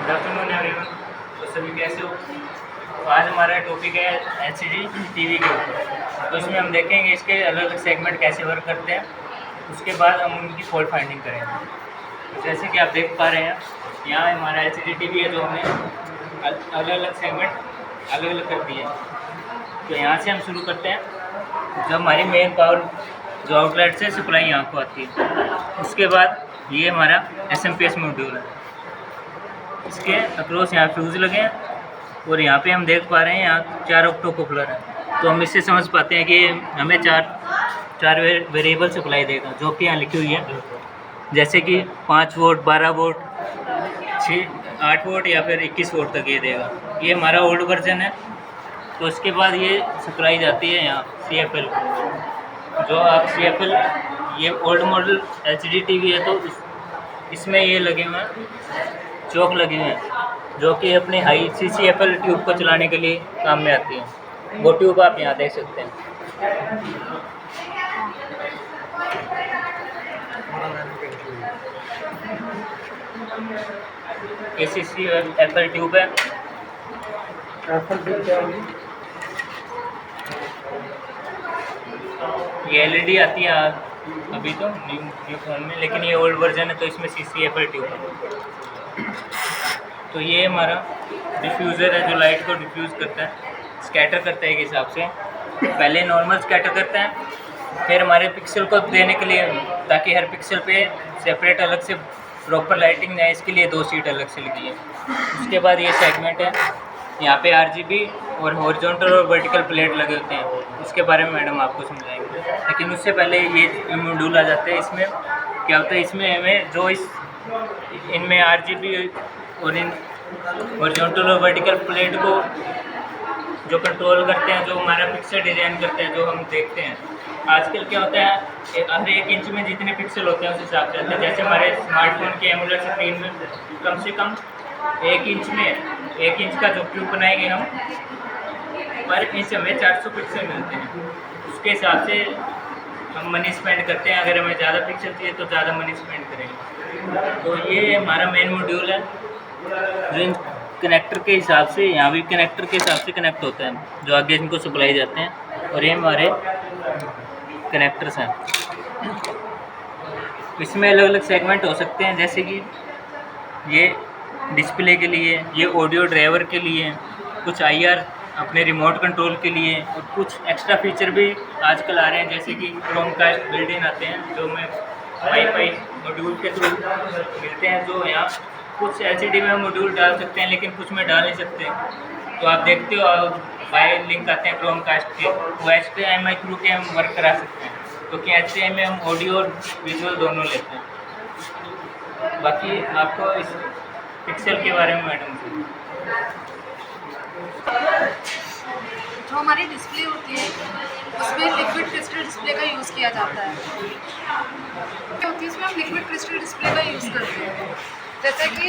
Good afternoon everyone. तो सभी कैसे हो? तो आज हमारा टॉपिक है एलसीडी टीवी के ऊपर। तो इसमें हम देखेंगे इसके अलग अलग सेगमेंट कैसे वर्क करते हैं, उसके बाद हम उनकी फॉल्ट फाइंडिंग करेंगे। तो जैसे कि आप देख पा रहे हैं, यहाँ हमारा एलसीडी टीवी है जो हमने अलग अलग सेगमेंट अलग अलग कर दिए। तो यहाँ से हम शुरू करते हैं। जब हमारी मेन पावर जो आउटलेट से सप्लाई यहाँ को आती है, उसके बाद ये हमारा एसएमपीएस मॉड्यूल है। इसके अक्रॉस यहाँ फ्यूज़ लगे हैं और यहाँ पे हम देख पा रहे हैं यहाँ 4 ऑक्टो कपलर है। तो हम इससे समझ पाते हैं कि हमें चार वेरिएबल सप्लाई देगा, जो कि यहाँ लिखी हुई है, जैसे कि 5 वोल्ट, 12 वोल्ट, 8 वोल्ट या फिर 21 वोल्ट तक ये देगा। ये हमारा ओल्ड वर्जन है। तो इसके बाद ये सप्लाई जाती है यहाँ CFL, जो आप CFL, ये ओल्ड मॉडल LCD टीवी है। तो इसमें ये लगे हुए हैं, चौक लगे हुए हैं, जो कि अपने हाई CCFL ट्यूब को चलाने के लिए काम में आती है। वो ट्यूब आप यहाँ देख सकते हैं। ये CCFL ट्यूब है। ये LED आती है अभी तो न्यू फोन में, लेकिन ये ओल्ड वर्जन है तो इसमें CCFL ट्यूब है। तो ये हमारा डिफ्यूज़र है जो लाइट को डिफ्यूज़ करता है, स्कैटर करता है एक हिसाब से। पहले नॉर्मल स्कैटर करता है, फिर हमारे पिक्सल को देने के लिए, ताकि हर पिक्सल पे सेपरेट अलग से प्रॉपर लाइटिंग जाए, इसके लिए 2 शीट अलग से लगी है। उसके बाद ये सेगमेंट है, यहाँ पे RGB और हॉरिजॉन्टल और वर्टिकल प्लेट लगे होते हैं। उसके बारे में मैडम आपको समझाएंगे, लेकिन उससे पहले ये मॉड्यूल आ जाते हैं। इसमें क्या होता है, इसमें हमें जो इनमें RGB और इन हॉरिजॉन्टल और वर्टिकल प्लेट को जो कंट्रोल करते हैं, जो हमारा पिक्सल डिज़ाइन करते हैं, जो हम देखते हैं। आजकल क्या होता है, हर 1 इंच में जितने पिक्सल होते हैं उस हिसाब से होता है। जैसे हमारे स्मार्टफोन के एमुलेट स्क्रीन में कम से कम 1 इंच में 1 इंच का जो ट्यूब बनाएंगे हम, पर इंच हमें 400 पिक्सल मिलते हैं। उसके हिसाब से हम मनी स्पेंड करते हैं। अगर हमें ज़्यादा पिक्सल चाहिए तो ज़्यादा मनी स्पेंड करेंगे। तो ये हमारा मेन मॉड्यूल है, जो इन कनेक्टर के हिसाब से, यहाँ भी कनेक्टर के हिसाब से कनेक्ट होता है, जो आगे इनको सप्लाई जाते हैं। और ये हमारे कनेक्टर्स हैं। इसमें अलग अलग सेगमेंट हो सकते हैं, जैसे कि ये डिस्प्ले के लिए, ये ऑडियो ड्राइवर के लिए, कुछ IR अपने रिमोट कंट्रोल के लिए, और कुछ एक्स्ट्रा फीचर भी आजकल आ रहे हैं, जैसे कि क्रोमकास्ट बिल्ट इन आते हैं, जो हमें वाईफाई मॉड्यूल के थ्रू मिलते हैं। जो यहाँ कुछ LCD में मॉड्यूल डाल सकते हैं, लेकिन कुछ में डाल नहीं सकते। तो आप देखते हो बाय लिंक आते हैं क्रोमकास्ट के, वो HDMI थ्रू के हम वर्क करा सकते हैं, क्योंकि HDMI में हम ऑडियो और विजुअल दोनों लेते हैं। बाकी आपको इस पिक्सल के बारे में मैडम से, जो हमारी डिस्प्ले होती है उसमें लिक्विड क्रिस्टल डिस्प्ले का यूज़ किया जाता है। क्या होती है, इसमें हम लिक्विड क्रिस्टल डिस्प्ले का यूज़ करते हैं। जैसे कि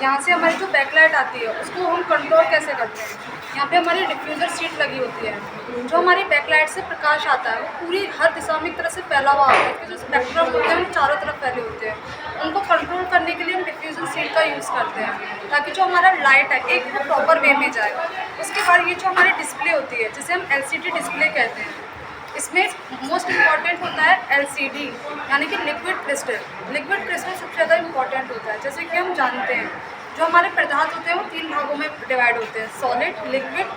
यहाँ से हमारी जो बैकलाइट आती है उसको हम कंट्रोल कैसे करते हैं। यहाँ पे हमारी डिफ्यूज़र शीट लगी होती है, जो हमारी बैकलाइट से प्रकाश आता है वो पूरी हर दिशा में एक तरह से फैला हुआ होता है। इसके जो स्पेक्ट्रम होते हैं वो चारों तरफ फैले होते हैं। उनको कंट्रोल करने के लिए हम डिफ्यूज़र शीट का यूज़ करते हैं, ताकि जो हमारा लाइट है एक वो प्रॉपर वे में जाए। उसके बाद ये जो हमारी डिस्प्ले होती है, जिसे हम LCD डिस्प्ले कहते हैं, इसमें मोस्ट इम्पॉर्टेंट होता है LCD, यानी कि लिक्विड क्रिस्टल। लिक्विड क्रिस्टल सबसे ज़्यादा इम्पॉर्टेंट होता है। जैसे कि हम जानते हैं, जो हमारे पदार्थ होते हैं वो 3 भागों में डिवाइड होते हैं, सॉलिड, लिक्विड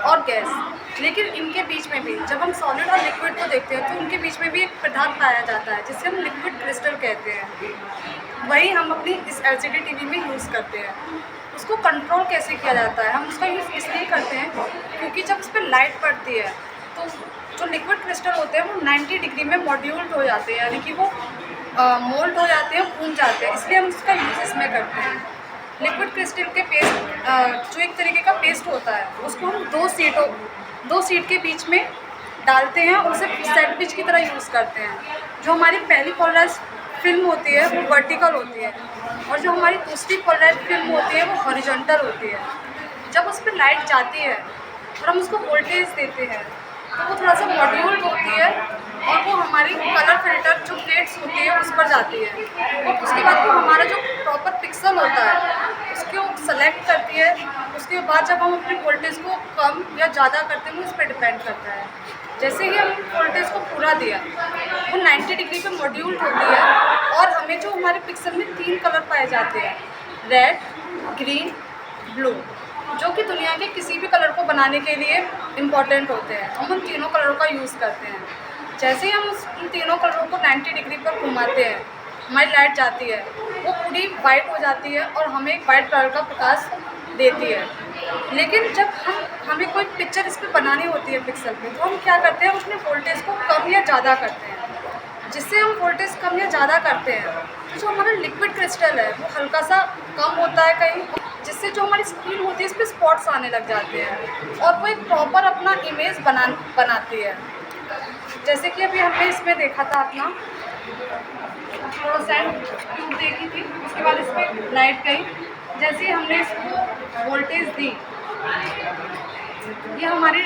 और गैस। लेकिन इनके बीच में भी, जब हम सॉलिड और लिक्विड को देखते हैं, तो उनके बीच में भी एक पदार्थ पाया जाता है, जिसे हम लिक्विड क्रिस्टल कहते हैं। वही हम अपनी इस LCD टीवी में यूज़ करते हैं। उसको कंट्रोल कैसे किया जाता है, हम उसका यूज़ इसलिए करते हैं क्योंकि जब उस पर लाइट पड़ती है तो जो लिक्विड क्रिस्टल होते हैं वो 90 डिग्री में मॉड्यूल्ड हो जाते हैं, यानी कि वो मोल्ड हो जाते हैं, फूल जाते हैं। इसलिए हम उसका यूज़ इसमें करते हैं। लिक्विड क्रिस्टल के पेस्ट, जो एक तरीके का पेस्ट होता है, उसको हम 2 शीट के बीच में डालते हैं और उसे सैंडविच की तरह यूज़ करते हैं। जो हमारी पहली पोलराइज्ड फिल्म होती है वो वर्टिकल होती है, और जो हमारी दूसरी पोलराइज्ड फिल्म होती है वो हॉरिजॉन्टल होती है। जब उस पर लाइट जाती है और हम उसको वोल्टेज देते हैं, तो वो थोड़ा सा मॉड्यूल होती है और वो हमारी कलर फिल्टर जो प्लेट्स होती है उस पर जाती है। और उसके बाद वो हमारा जो प्रॉपर पिक्सल होता है उसके क्यों सेलेक्ट करती है, उसके बाद जब हम अपने वोल्टेज को कम या ज़्यादा करते हैं वो इस पर डिपेंड करता है। जैसे ही हम वोल्टेज को पूरा दिया, वो 90 डिग्री पे मॉड्यूल होती है और हमें जो हमारे पिक्सल में 3 कलर पाए जाते हैं, रेड, ग्रीन, ब्लू, जो कि दुनिया के किसी भी कलर को बनाने के लिए इम्पॉर्टेंट होते हैं। हम उन तीनों कलरों का यूज़ करते हैं। जैसे ही हम उन तीनों कलरों को 90 डिग्री पर घुमाते हैं, हमारी लाइट जाती है, वो पूरी वाइट हो जाती है और हमें एक वाइट कलर का प्रकाश देती है। लेकिन जब हमें कोई पिक्चर इस पर बनानी होती है पिक्सल पे, तो हम क्या करते हैं, उसमें वोल्टेज को कम या ज़्यादा करते हैं। जिससे हम वोल्टेज कम या ज़्यादा करते हैं, तो जो हमारा लिक्विड क्रिस्टल है वो हल्का सा कम होता है कहीं, जिससे जो हमारी स्क्रीन होती है इस पर स्पॉट्स आने लग जाते हैं और वो एक प्रॉपर अपना इमेज बनाती है। जैसे कि अभी हमने इसमें देखा था अपना फ्लोरोसेंट ट्यूब देखी थी, उसके बाद इस पर लाइट गई, जैसे हमने इसको वोल्टेज दी, ये हमारे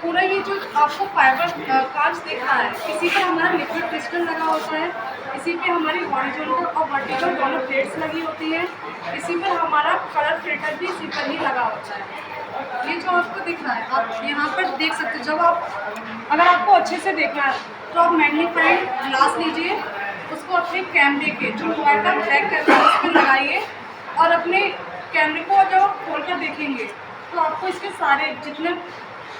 पूरा ये जो आपको फाइबर कांच दिख रहा है, इसी पर हमारा लिक्विड क्रिस्टल लगा होता है, इसी पे हमारी हॉरिजॉन्टल और वर्टिकल दोनों प्लेट्स लगी होती है, इसी पर हमारा कलर फिल्टर भी इसी पर ही लगा होता है। ये जो आपको दिख रहा है, आप यहाँ पर देख सकते हो। अगर आपको अच्छे से देखना है तो आप मैग्नीफाइंग ग्लास लीजिए, उसको अपने कैमरे के जो मोबाइल का ट्रैक करके उस पर लगाइए और अपने कैमरे को जब आप खोल कर देखेंगे तो आपको इसके सारे जितने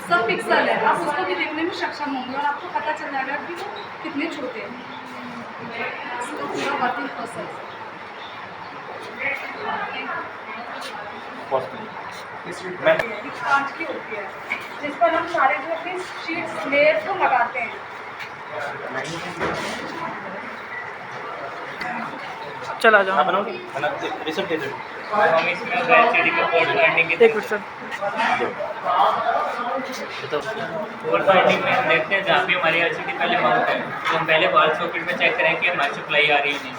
सब पिक्सल है आप उसको भी देखने में सक्षम होंगे और आपको पता चल जाएगा कि वो कितने छोटे हैं। इसका पूरा वर्किंग प्रोसेस कांच की होती है, जिस पर हम सारे जो अपने शीट्स लेयर को लगाते हैं। चला जाओ हम इसमें एलसीडी का पोर्ट बाइंडिंग की एक मिनट सर। पोर्ट बाइंडिंग में हम देखते हैं जहाँ पे हमारी एलसीडी पहले माउंट है, तो हम पहले वॉल सॉकेट में चेक करें कि हमारी सप्लाई आ रही है नहीं।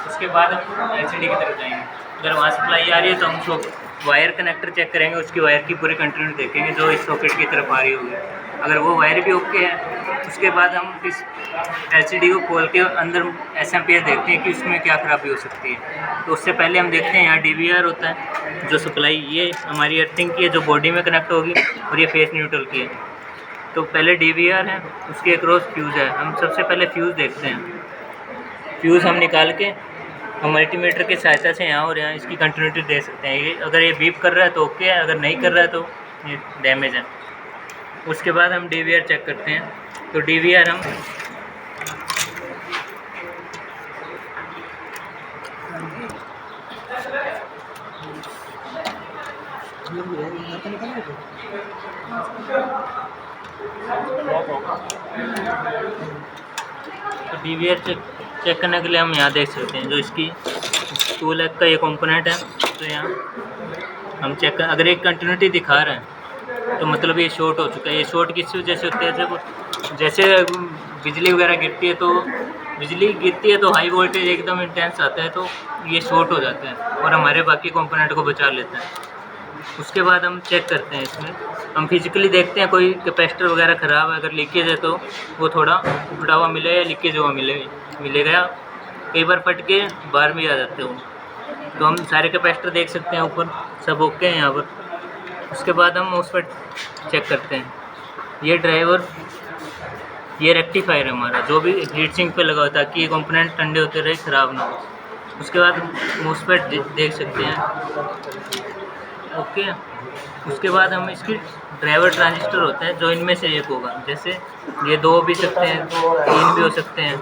उसके बाद हम एलसीडी की तरफ जाएंगे, अगर वहाँ सप्लाई आ रही है तो हम वायर कनेक्टर चेक करेंगे, उसकी वायर की पूरी कंटिन्यूटी देखेंगे जो इस सॉकेट की तरफ आ रही होगी। अगर वो वायर भी ओके है, उसके बाद हम इस एलसीडी को खोल के अंदर एसएमपीएस देखते हैं कि उसमें क्या खराबी हो सकती है। तो उससे पहले हम देखते हैं यहाँ डीवीआर होता है, जो सप्लाई ये हमारी अर्थिंग की है जो बॉडी में कनेक्ट होगी, और ये फेस न्यूट्रल की है। तो पहले डीवीआर है, उसके अक्रॉस फ्यूज़ है। हम सबसे पहले फ्यूज़ देखते हैं। फ्यूज़ हम निकाल के हम मल्टीमीटर की सहायता से यहाँ और यहाँ इसकी कंटिन्यूटी दे सकते हैं। ये अगर ये बीप कर रहा है तो ओके है, अगर नहीं कर रहा है तो ये डैमेज है। उसके बाद हम डीवीआर चेक करते हैं। तो डीवीआर हम तो डीवीआर चेक करने के लिए हम यहाँ देख सकते हैं जो इसकी 2 लाख का ये कंपोनेंट है। तो यहाँ हम चेक कर, अगर एक कंटिन्यूटी दिखा रहा है तो मतलब ये शॉर्ट हो चुका है। ये शॉर्ट किस वजह से होता है, जब जैसे बिजली वगैरह गिरती है तो हाई वोल्टेज एकदम इंटेंस आता है, तो ये शॉर्ट हो जाता है और हमारे बाकी कंपोनेंट को बचा लेता है। उसके बाद हम चेक करते हैं, इसमें हम फिजिकली देखते हैं कोई कैपेसिटर वगैरह ख़राब है, अगर लीकेज है तो वो थोड़ा उखड़ा हुआ मिले या लीकेज हुआ मिलेगा। कई बार फट के बाहर भी आ जाते हो। तो हम सारे कैपेसिटर देख सकते हैं, ऊपर सब ओके हैं यहाँ पर। उसके बाद हम उस पर चेक करते हैं। ये ड्राइवर, ये रेक्टिफायर है हमारा, जो भी हीट सिंक पे लगा होता है ताकि ये कंपोनेंट ठंडे होते रहे, ख़राब ना हो। उसके बाद हम उस पर देख सकते हैं, ओके। उसके बाद हम इसकी ड्राइवर ट्रांजिस्टर होता है जो इनमें से एक होगा, जैसे ये 2 भी सकते हैं, 3 भी हो सकते हैं।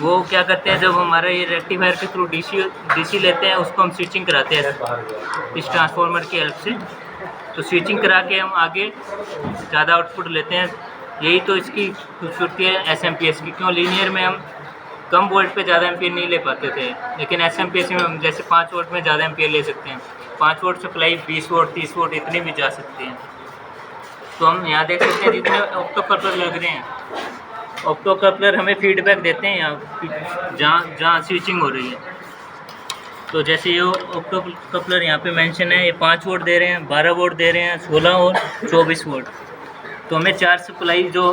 वो क्या करते हैं, जब हमारा ये रेक्टिफायर के थ्रू डीसी लेते हैं, उसको हम स्विचिंग कराते हैं इस ट्रांसफार्मर की हेल्प से। तो स्विचिंग करा के हम आगे ज़्यादा आउटपुट लेते हैं। यही तो इसकी खूबसूरती है एसएमपीएस की। क्यों लीनियर में हम कम वोल्ट पे ज़्यादा एम्पियर नहीं ले पाते थे, लेकिन एसएमपीएस में हम जैसे 5 वोल्ट में ज़्यादा एम्पियर ले सकते हैं। 5 वोल्ट सप्लाई 20 वोल्ट 30 वोल्ट इतनी भी जा सकती है। तो हम यहाँ देख सकते हैं जितने ऑप्टो कपलर लग रहे हैं, ऑप्टो कपलर हमें फीडबैक देते हैं यहाँ जहाँ स्विचिंग हो रही है। तो जैसे ये ऑप्टो कपलर यहाँ पे मेंशन है, ये 5 वोल्ट दे रहे हैं, 12 वोल्ट दे रहे हैं, 16 और 24 वोल्ट। तो हमें 4 सप्लाई जो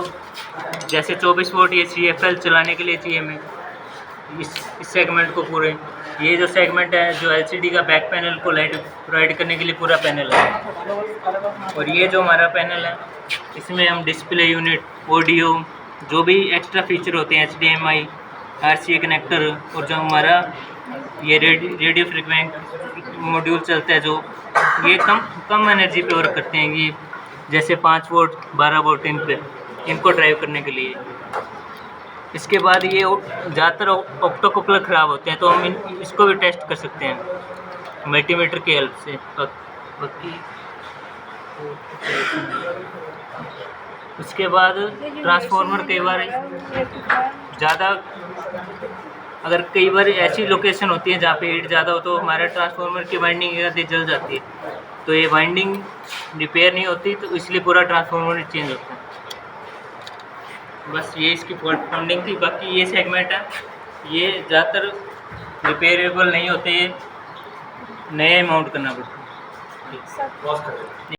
जैसे 24 वोल्ट ये CFL चलाने के लिए चाहिए हमें इस सेगमेंट को पूरे, ये जो सेगमेंट है जो एलसीडी का बैक पैनल को लाइट प्रोवाइड करने के लिए पूरा पैनल है। और ये जो हमारा पैनल है इसमें हम डिस्प्ले यूनिट, ऑडियो, जो भी एक्स्ट्रा फीचर होते हैं, HDMI, RCA कनेक्टर, और जो हमारा ये रेडियो फ्रिक्वेंट मॉड्यूल चलता है, जो ये कम एनर्जी पे वर्क करते हैं, ये जैसे 5 वोल्ट 12 वोल्ट इनको ड्राइव करने के लिए। इसके बाद ये ज़्यादातर ऑप्टोकपलर ख़राब होते हैं, तो हम इसको भी टेस्ट कर सकते हैं मल्टीमीटर की हेल्प से। बाकी उसके बाद ट्रांसफार्मर कई बार ऐसी लोकेशन होती है जहाँ पे हीट ज़्यादा हो, तो हमारे ट्रांसफार्मर की वाइंडिंग ज़्यादा जल जाती है, तो ये वाइंडिंग रिपेयर नहीं होती, तो इसलिए पूरा ट्रांसफार्मर चेंज होता है। बस ये इसकी फॉल्ट फाउंडिंग थी। बाकी ये सेगमेंट है, ये ज़्यादातर रिपेयरेबल नहीं होते, ये नए माउंट करना पड़ता है।